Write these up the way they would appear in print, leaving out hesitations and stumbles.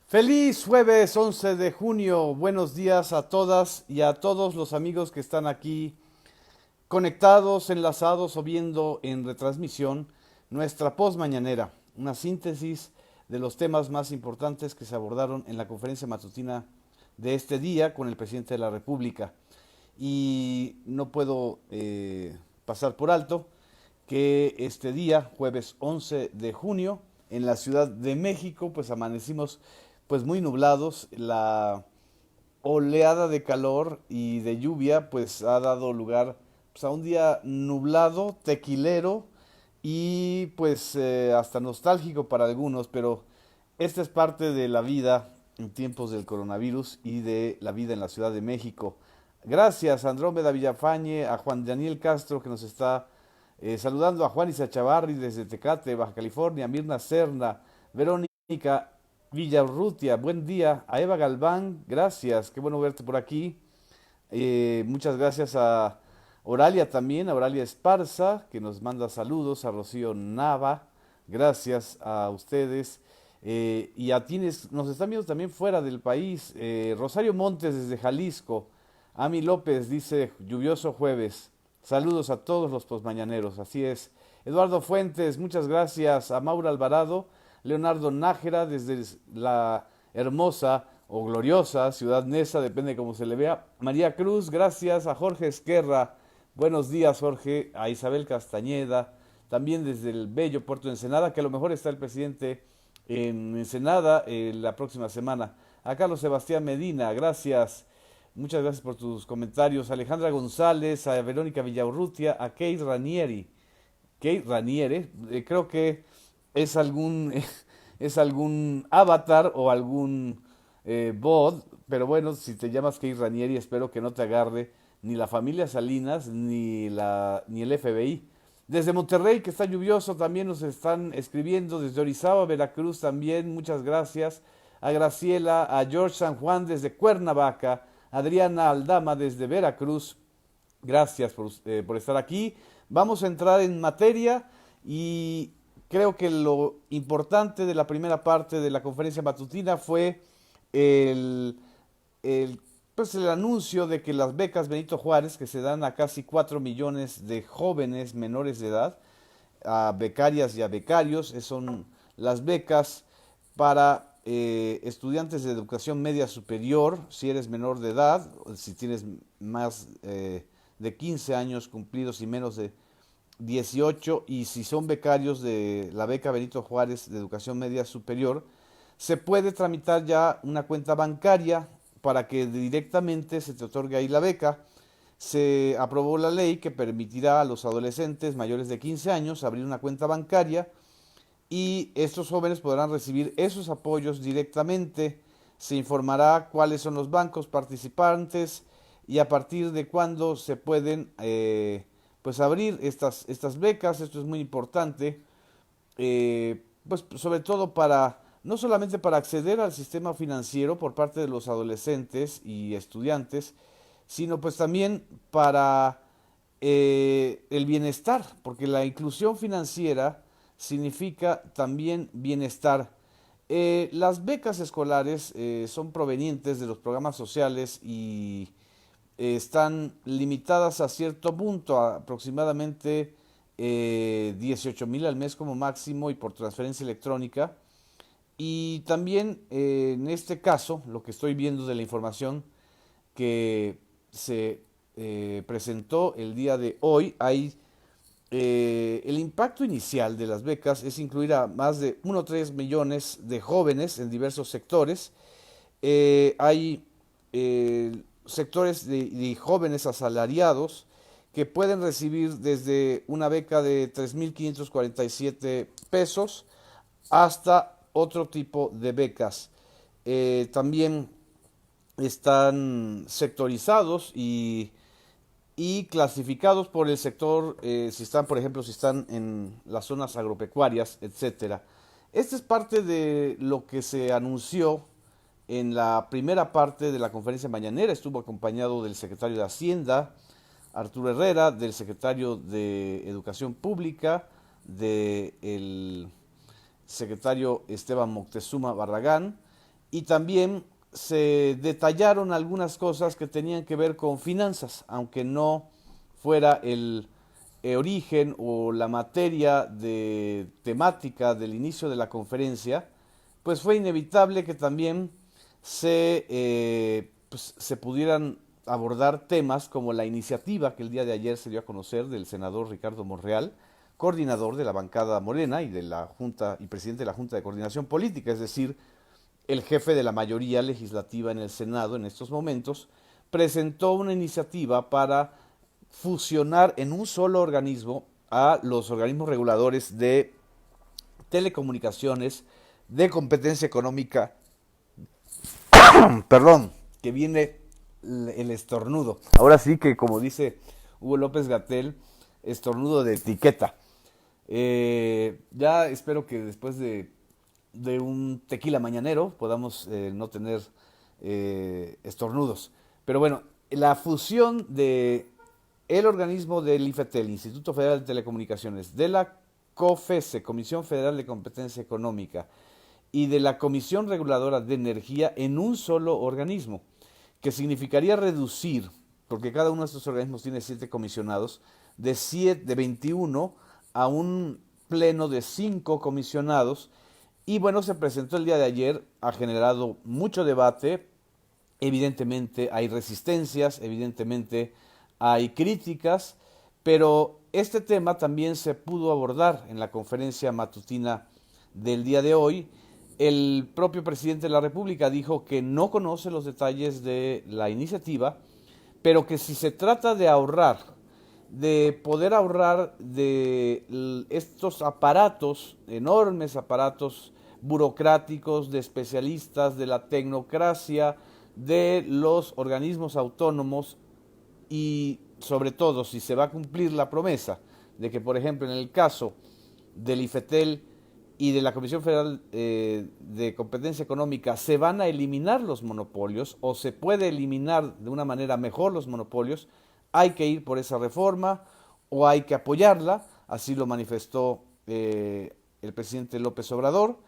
Feliz jueves 11 de junio. Buenos días a todas y a todos los amigos que están aquí conectados, enlazados o viendo en retransmisión nuestra post mañanera, una síntesis de los temas más importantes que se abordaron en la conferencia matutina de este día con el presidente de la República. Y no puedo pasar por alto que este día, jueves 11 de junio, en la Ciudad de México, pues amanecimos pues muy nublados. La oleada de calor y de lluvia pues ha dado lugar pues, a un día nublado, tequilero y pues hasta nostálgico para algunos, pero esta es parte de la vida en tiempos del coronavirus y de la vida en la Ciudad de México. Gracias a Andrómeda Villafañe, a Juan Daniel Castro que nos está saludando, a Juan Isa Chavarri desde Tecate, Baja California, a Mirna Serna, Verónica Villarrutia, buen día, a Eva Galván, gracias, qué bueno verte por aquí. Muchas gracias a Oralia también, a Oralia Esparza, que nos manda saludos, a Rocío Nava, gracias a ustedes. Y a quienes nos están viendo también fuera del país, Rosario Montes desde Jalisco, Ami López dice lluvioso jueves, saludos a todos los posmañaneros, así es. Eduardo Fuentes, muchas gracias, a Maura Alvarado, Leonardo Nájera desde la hermosa o gloriosa Ciudad Neza, depende de cómo se le vea. María Cruz, gracias a Jorge Esquerra, buenos días Jorge, a Isabel Castañeda, también desde el bello puerto de Ensenada, que a lo mejor está el presidente en Ensenada la próxima semana. A Carlos Sebastián Medina, gracias, muchas gracias por tus comentarios. Alejandra González, a Verónica Villaurrutia, a Kate Ranieri. Kate Raniere, creo que es algún, es algún avatar o algún bot, pero bueno, si te llamas Kate Ranieri, espero que no te agarre ni la familia Salinas ni el FBI. Desde Monterrey, que está lluvioso, también nos están escribiendo. Desde Orizaba, Veracruz, también, muchas gracias. A Graciela, a George San Juan desde Cuernavaca, Adriana Aldama desde Veracruz. Gracias por estar aquí. Vamos a entrar en materia y creo que lo importante de la primera parte de la conferencia matutina fue el, el, pues el anuncio de que las becas Benito Juárez, que se dan a casi 4 millones de jóvenes menores de edad, a becarias y a becarios, son las becas para estudiantes de educación media superior, si eres menor de edad, si tienes más de 15 años cumplidos y menos de 18, y si son becarios de la beca Benito Juárez de educación media superior, se puede tramitar ya una cuenta bancaria para que directamente se te otorgue ahí la beca. Se aprobó la ley que permitirá a los adolescentes mayores de 15 años abrir una cuenta bancaria y estos jóvenes podrán recibir esos apoyos directamente. Se informará cuáles son los bancos participantes y a partir de cuándo se pueden pues abrir estas becas. Esto es muy importante, pues sobre todo para no solamente para acceder al sistema financiero por parte de los adolescentes y estudiantes, sino pues también para el bienestar, porque la inclusión financiera significa también bienestar. Las becas escolares son provenientes de los programas sociales y están limitadas a cierto punto, a aproximadamente 18,000 al mes como máximo y por transferencia electrónica. Y también en este caso, lo que estoy viendo de la información que se presentó el día de hoy, hay el impacto inicial de las becas es incluir a más de 1,3 millones de jóvenes en diversos sectores. Hay sectores de jóvenes asalariados que pueden recibir desde una beca de 3,547 pesos hasta otro tipo de becas. También están sectorizados y clasificados por el sector, si están, por ejemplo, si están en las zonas agropecuarias, etcétera. Esta es parte de lo que se anunció en la primera parte de la conferencia mañanera. Estuvo acompañado del secretario de Hacienda, Arturo Herrera, del secretario de Educación Pública, del secretario Esteban Moctezuma Barragán, y también se detallaron algunas cosas que tenían que ver con finanzas, aunque no fuera el origen o la materia de temática del inicio de la conferencia, pues fue inevitable que también se pudieran abordar temas como la iniciativa que el día de ayer se dio a conocer del senador Ricardo Monreal, coordinador de la bancada Morena y de la Junta y presidente de la Junta de Coordinación Política, es decir, el jefe de la mayoría legislativa en el Senado en estos momentos, presentó una iniciativa para fusionar en un solo organismo a los organismos reguladores de telecomunicaciones, de competencia económica, perdón, que viene el estornudo. Ahora sí que, como dice Hugo López Gatell, estornudo de etiqueta. Ya espero que después de un tequila mañanero podamos no tener estornudos. Pero bueno, la fusión de el organismo del IFETEL, Instituto Federal de Telecomunicaciones, de la COFESE, Comisión Federal de Competencia Económica, y de la Comisión Reguladora de Energía en un solo organismo, que significaría reducir, porque cada uno de estos organismos tiene 7 comisionados, de 21 a un pleno de 5 comisionados. Y bueno, se presentó el día de ayer, ha generado mucho debate, evidentemente hay resistencias, evidentemente hay críticas, pero este tema también se pudo abordar en la conferencia matutina del día de hoy. El propio presidente de la República dijo que no conoce los detalles de la iniciativa, pero que si se trata de ahorrar, de poder ahorrar de estos aparatos, enormes aparatos burocráticos, de especialistas, de la tecnocracia, de los organismos autónomos, y sobre todo si se va a cumplir la promesa de que, por ejemplo, en el caso del IFETEL y de la Comisión Federal de Competencia Económica se van a eliminar los monopolios, o se puede eliminar de una manera mejor los monopolios, hay que ir por esa reforma o hay que apoyarla, así lo manifestó el presidente López Obrador,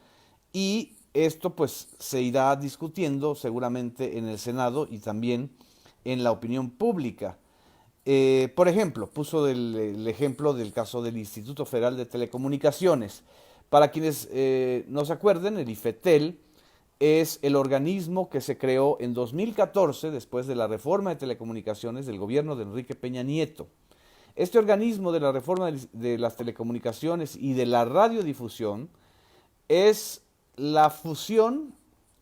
y esto pues se irá discutiendo seguramente en el Senado y también en la opinión pública. Por ejemplo, puso el ejemplo del caso del Instituto Federal de Telecomunicaciones. Para quienes no se acuerden, el IFETEL es el organismo que se creó en 2014 después de la reforma de telecomunicaciones del gobierno de Enrique Peña Nieto. Este organismo de la reforma de las telecomunicaciones y de la radiodifusión es la fusión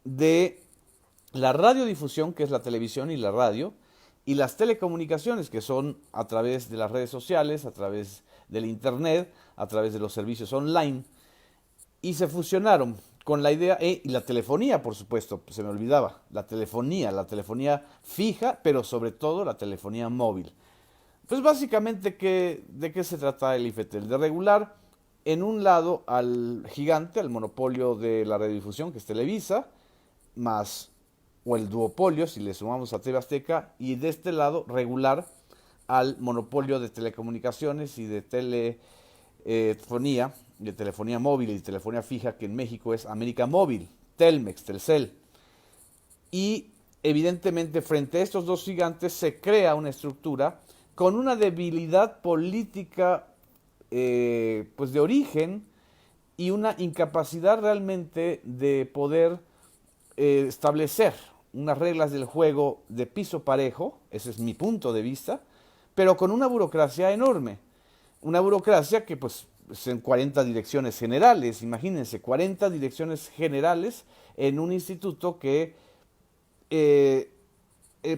de la radiodifusión, que es la televisión y la radio, y las telecomunicaciones, que son a través de las redes sociales, a través del internet, a través de los servicios online, y se fusionaron con la idea, y la telefonía, por supuesto, se me olvidaba, la telefonía fija, pero sobre todo la telefonía móvil. Pues básicamente, ¿de qué se trata el IFETEL? De regular en un lado al gigante, al monopolio de la radiodifusión, que es Televisa, más, o el duopolio, si le sumamos a TV Azteca, y de este lado regular al monopolio de telecomunicaciones y de telefonía, de telefonía móvil y telefonía fija, que en México es América Móvil, Telmex, Telcel. Y evidentemente frente a estos dos gigantes se crea una estructura con una debilidad política pues de origen, y una incapacidad realmente de poder establecer unas reglas del juego de piso parejo, ese es mi punto de vista, pero con una burocracia enorme. Una burocracia que pues en 40 direcciones generales, imagínense, 40 direcciones generales en un instituto que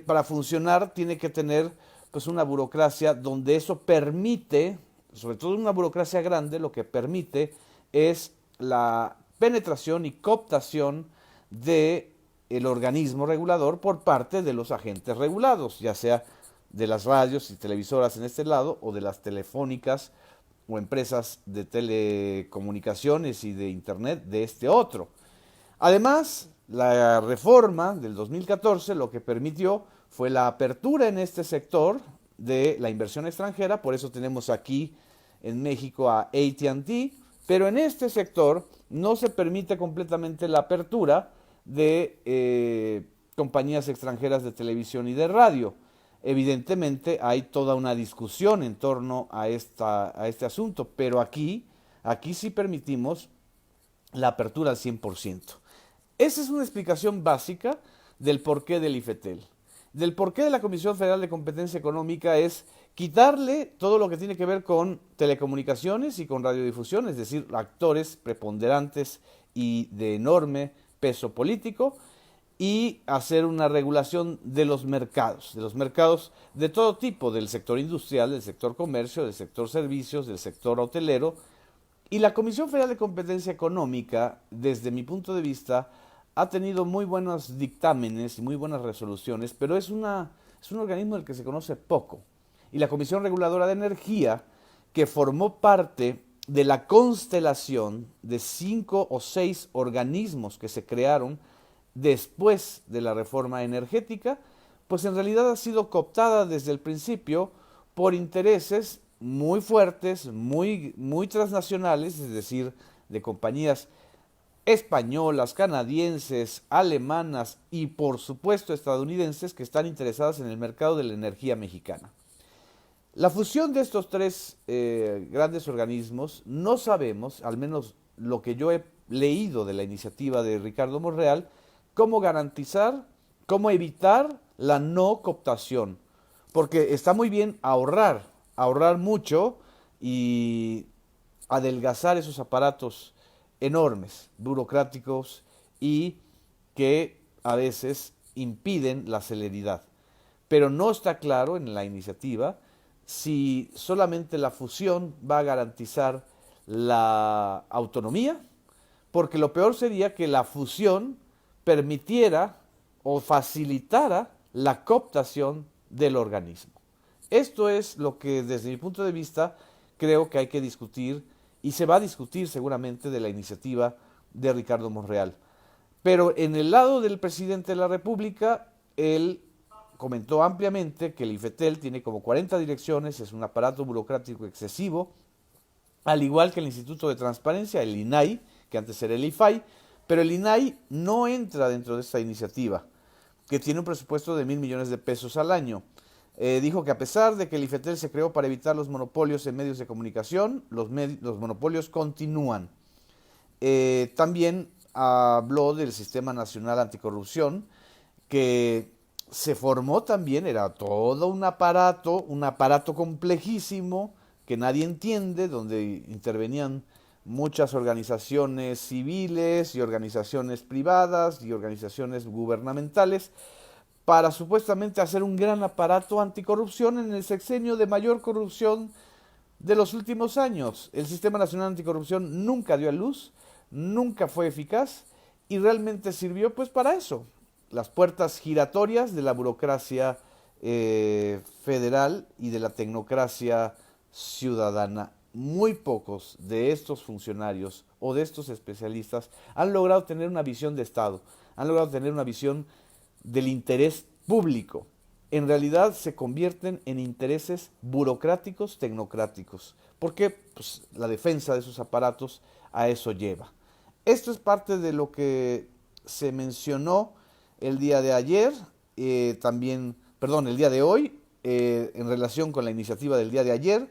para funcionar tiene que tener pues una burocracia donde eso permite, sobre todo una burocracia grande, lo que permite es la penetración y cooptación de el organismo regulador por parte de los agentes regulados, ya sea de las radios y televisoras en este lado, o de las telefónicas o empresas de telecomunicaciones y de internet de este otro. Además, la reforma del 2014 lo que permitió fue la apertura en este sector de la inversión extranjera, por eso tenemos aquí en México a AT&T, pero en este sector no se permite completamente la apertura de compañías extranjeras de televisión y de radio. Evidentemente hay toda una discusión en torno a este asunto, pero aquí sí permitimos la apertura al 100%. Esa es una explicación básica del porqué del IFETEL. Del porqué de la Comisión Federal de Competencia Económica es quitarle todo lo que tiene que ver con telecomunicaciones y con radiodifusión, es decir, actores preponderantes y de enorme peso político, y hacer una regulación de los mercados de todo tipo, del sector industrial, del sector comercio, del sector servicios, del sector hotelero. Y la Comisión Federal de Competencia Económica, desde mi punto de vista, ha tenido muy buenos dictámenes y muy buenas resoluciones, pero es un organismo del que se conoce poco. Y la Comisión Reguladora de Energía, que formó parte de la constelación de 5 o 6 organismos que se crearon después de la reforma energética, pues en realidad ha sido cooptada desde el principio por intereses muy fuertes, muy transnacionales, es decir, de compañías españolas, canadienses, alemanas y por supuesto estadounidenses que están interesadas en el mercado de la energía mexicana. La fusión de estos tres grandes organismos, no sabemos, al menos lo que yo he leído de la iniciativa de Ricardo Monreal, cómo garantizar, cómo evitar la no cooptación. Porque está muy bien ahorrar mucho y adelgazar esos aparatos enormes, burocráticos y que a veces impiden la celeridad. Pero no está claro en la iniciativa si solamente la fusión va a garantizar la autonomía, porque lo peor sería que la fusión permitiera o facilitara la cooptación del organismo. Esto es lo que desde mi punto de vista creo que hay que discutir y se va a discutir seguramente de la iniciativa de Ricardo Monreal. Pero en el lado del presidente de la República, él comentó ampliamente que el IFETEL tiene como 40 direcciones, es un aparato burocrático excesivo, al igual que el Instituto de Transparencia, el INAI, que antes era el IFAI, pero el INAI no entra dentro de esta iniciativa, que tiene un presupuesto de 1.000 millones de pesos al año. Dijo que a pesar de que el IFETEL se creó para evitar los monopolios en medios de comunicación, los monopolios continúan. También habló del Sistema Nacional Anticorrupción, que se formó también, era todo un aparato complejísimo que nadie entiende, donde intervenían muchas organizaciones civiles y organizaciones privadas y organizaciones gubernamentales para supuestamente hacer un gran aparato anticorrupción en el sexenio de mayor corrupción de los últimos años. El Sistema Nacional Anticorrupción nunca dio a luz, nunca fue eficaz y realmente sirvió pues para eso, las puertas giratorias de la burocracia federal y de la tecnocracia ciudadana. Muy pocos de estos funcionarios o de estos especialistas han logrado tener una visión de Estado, han logrado tener una visión del interés público. En realidad se convierten en intereses burocráticos, tecnocráticos, porque pues, la defensa de esos aparatos a eso lleva. Esto es parte de lo que se mencionó el día de ayer, el día de hoy, en relación con la iniciativa del día de ayer.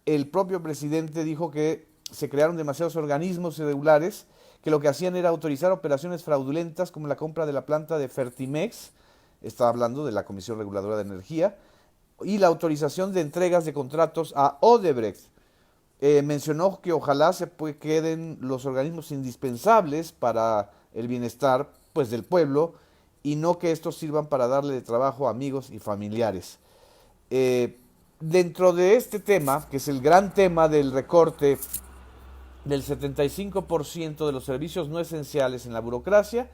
El propio presidente dijo que se crearon demasiados organismos irregulares que lo que hacían era autorizar operaciones fraudulentas como la compra de la planta de Fertimex, está hablando de la Comisión Reguladora de Energía, y la autorización de entregas de contratos a Odebrecht. Mencionó que ojalá queden los organismos indispensables para el bienestar pues, del pueblo y no que estos sirvan para darle de trabajo a amigos y familiares. Dentro de este tema, que es el gran tema del recorte del 75% de los servicios no esenciales en la burocracia,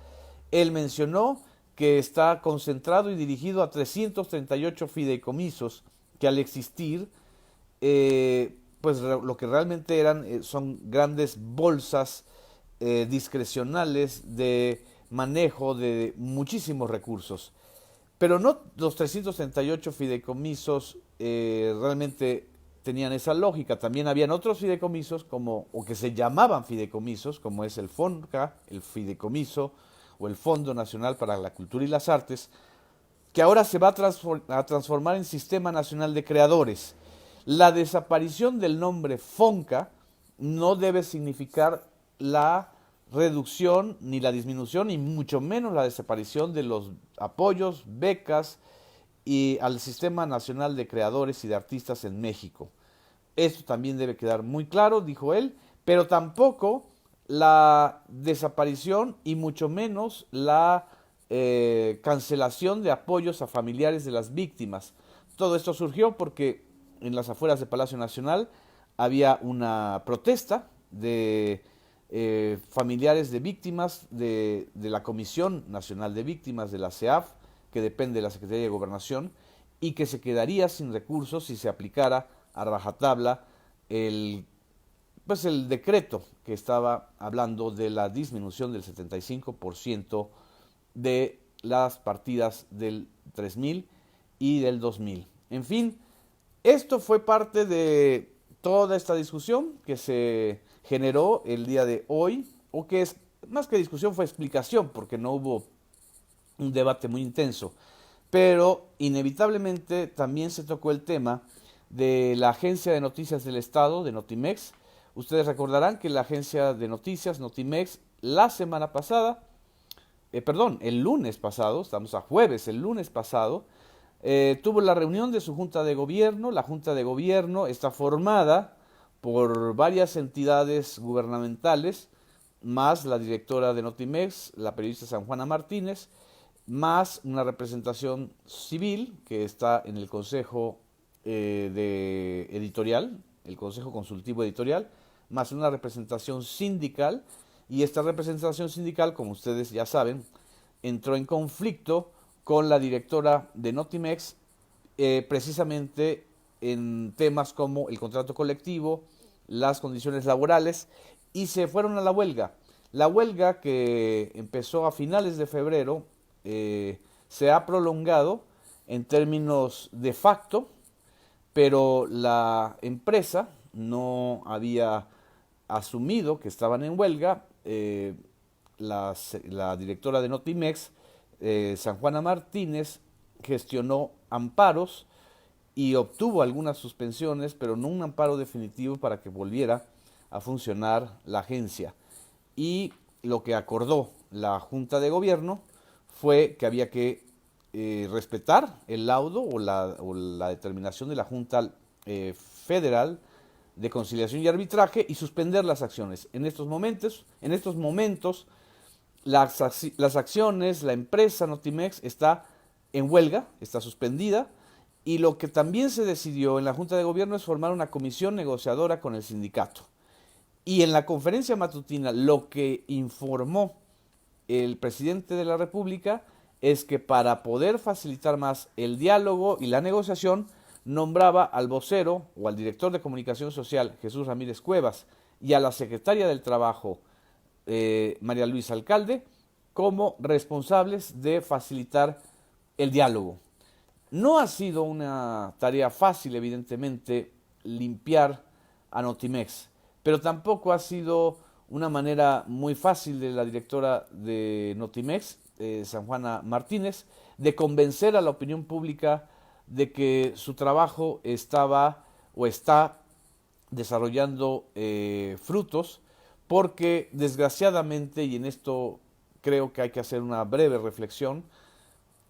él mencionó que está concentrado y dirigido a 338 fideicomisos que al existir, pues lo que realmente eran son grandes bolsas discrecionales de manejo de muchísimos recursos. Pero no los 338 fideicomisos realmente tenían esa lógica. También habían otros fideicomisos o que se llamaban fideicomisos, como es el FONCA, el fideicomiso o el Fondo Nacional para la Cultura y las Artes, que ahora se va a transformar en Sistema Nacional de Creadores. La desaparición del nombre FONCA no debe significar la reducción ni la disminución, y mucho menos la desaparición de los apoyos, becas y al Sistema Nacional de Creadores y de Artistas en México. Esto también debe quedar muy claro, dijo él, pero tampoco la desaparición y mucho menos la cancelación de apoyos a familiares de las víctimas. Todo esto surgió porque en las afueras de Palacio Nacional había una protesta de familiares de víctimas de la Comisión Nacional de Víctimas de la CEAF, que depende de la Secretaría de Gobernación, y que se quedaría sin recursos si se aplicara a rajatabla el decreto que estaba hablando de la disminución del 75% de las partidas del 3000 y del 2000. En fin, esto fue parte de toda esta discusión que se generó el día de hoy, o que es más que discusión, fue explicación, porque no hubo un debate muy intenso, pero inevitablemente también se tocó el tema de la Agencia de Noticias del Estado, de Notimex. Ustedes recordarán que la agencia de noticias, Notimex, la semana pasada, el lunes pasado, estamos a jueves, el lunes pasado, tuvo la reunión de su Junta de Gobierno. La Junta de Gobierno está formada por varias entidades gubernamentales, más la directora de Notimex, la periodista San Juana Martínez, más una representación civil que está en el Consejo de Editorial, el Consejo Consultivo Editorial, más una representación sindical, y esta representación sindical, como ustedes ya saben, entró en conflicto con la directora de Notimex, precisamente en temas como el contrato colectivo, las condiciones laborales, y se fueron a la huelga. La huelga, que empezó a finales de febrero, se ha prolongado en términos de facto, pero la empresa no había asumido que estaban en huelga. La directora de Notimex, San Juana Martínez, gestionó amparos y obtuvo algunas suspensiones, pero no un amparo definitivo para que volviera a funcionar la agencia. Y lo que acordó la Junta de Gobierno fue que había que respetar el laudo o la determinación de la Junta Federal de Conciliación y Arbitraje y suspender las acciones. En estos momentos las acciones, la empresa Notimex está en huelga, está suspendida, y lo que también se decidió en la Junta de Gobierno es formar una comisión negociadora con el sindicato. Y en la conferencia matutina lo que informó el presidente de la República es que para poder facilitar más el diálogo y la negociación, nombraba al vocero o al director de comunicación social, Jesús Ramírez Cuevas, y a la secretaria del Trabajo, María Luisa Alcalde, como responsables de facilitar el diálogo. No ha sido una tarea fácil, evidentemente, limpiar a Notimex, pero tampoco ha sido una manera muy fácil de la directora de Notimex, San Juana Martínez, de convencer a la opinión pública de que su trabajo estaba o está desarrollando frutos, porque desgraciadamente, y en esto creo que hay que hacer una breve reflexión,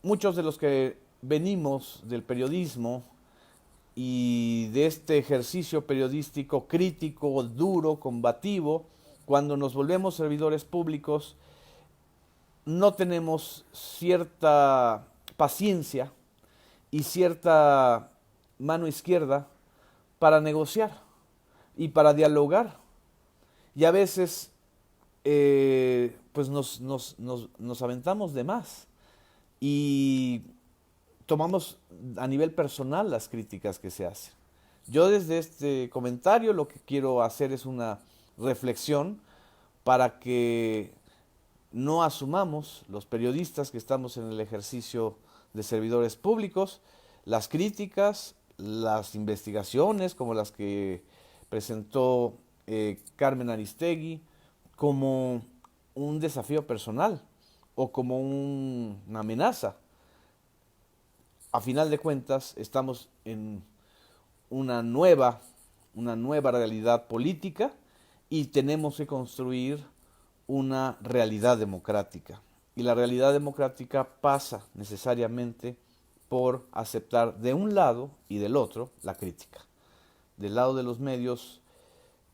muchos de los que venimos del periodismo y de este ejercicio periodístico crítico, duro, combativo, cuando nos volvemos servidores públicos, no tenemos cierta paciencia y cierta mano izquierda para negociar y para dialogar. Y a veces pues nos aventamos de más y tomamos a nivel personal las críticas que se hacen. Yo desde este comentario lo que quiero hacer es una reflexión para que no asumamos, los periodistas que estamos en el ejercicio de servidores públicos, las críticas, las investigaciones como las que presentó Carmen Aristegui, como un desafío personal, o como una amenaza. A final de cuentas, estamos en una nueva, una nueva realidad política y tenemos que construir una realidad democrática. Y la realidad democrática pasa necesariamente por aceptar de un lado y del otro la crítica. Del lado de los medios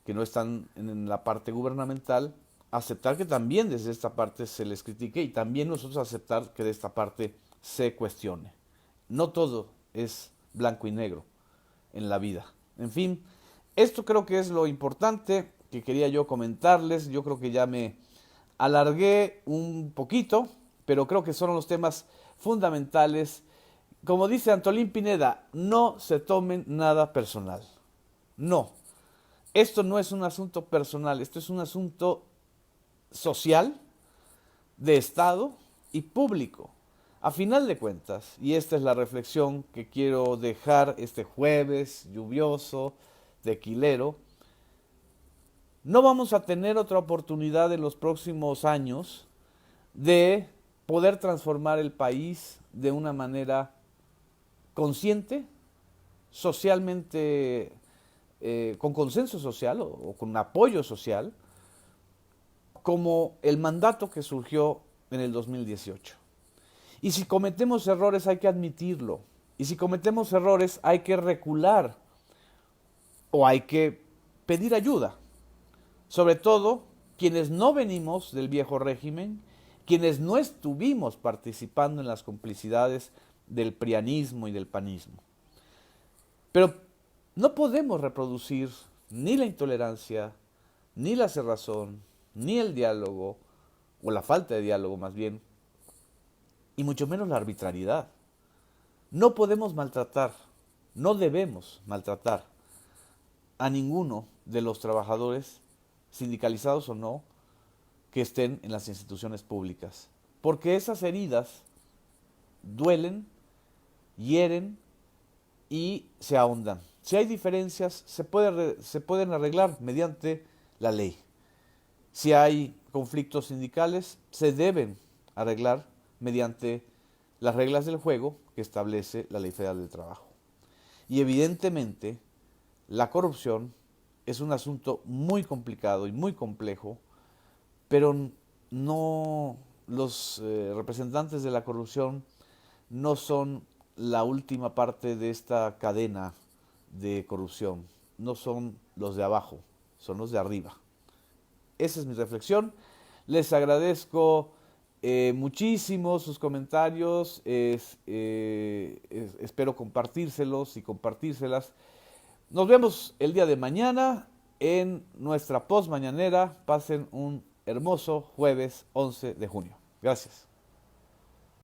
que no están en la parte gubernamental, aceptar que también desde esta parte se les critique y también nosotros aceptar que de esta parte se cuestione. No todo es blanco y negro en la vida. En fin, esto creo que es lo importante que quería yo comentarles. Yo creo que ya me alargué un poquito, pero creo que son los temas fundamentales. Como dice Antolín Pineda, no se tomen nada personal. No, esto no es un asunto personal, esto es un asunto social, de Estado y público. A final de cuentas, y esta es la reflexión que quiero dejar este jueves lluvioso, tequilero, no vamos a tener otra oportunidad en los próximos años de poder transformar el país de una manera consciente, socialmente, con consenso social o con apoyo social, como el mandato que surgió en el 2018. Y si cometemos errores hay que admitirlo. Y si cometemos errores hay que recular o hay que pedir ayuda. Sobre todo quienes no venimos del viejo régimen, quienes no estuvimos participando en las complicidades del prianismo y del panismo. Pero no podemos reproducir ni la intolerancia, ni la cerrazón, ni el diálogo, o la falta de diálogo más bien, y mucho menos la arbitrariedad. No podemos maltratar, no debemos maltratar a ninguno de los trabajadores, sindicalizados o no, que estén en las instituciones públicas. Porque esas heridas duelen, hieren y se ahondan. Si hay diferencias, se pueden arreglar mediante la ley. Si hay conflictos sindicales, se deben arreglar mediante las reglas del juego que establece la Ley Federal del Trabajo. Y evidentemente, la corrupción es un asunto muy complicado y muy complejo, pero no los representantes de la corrupción no son la última parte de esta cadena de corrupción, no son los de abajo, son los de arriba. Esa es mi reflexión. Les agradezco muchísimo sus comentarios. Espero compartírselos y compartírselas. Nos vemos el día de mañana en nuestra post mañanera. Pasen un hermoso jueves 11 de junio. Gracias.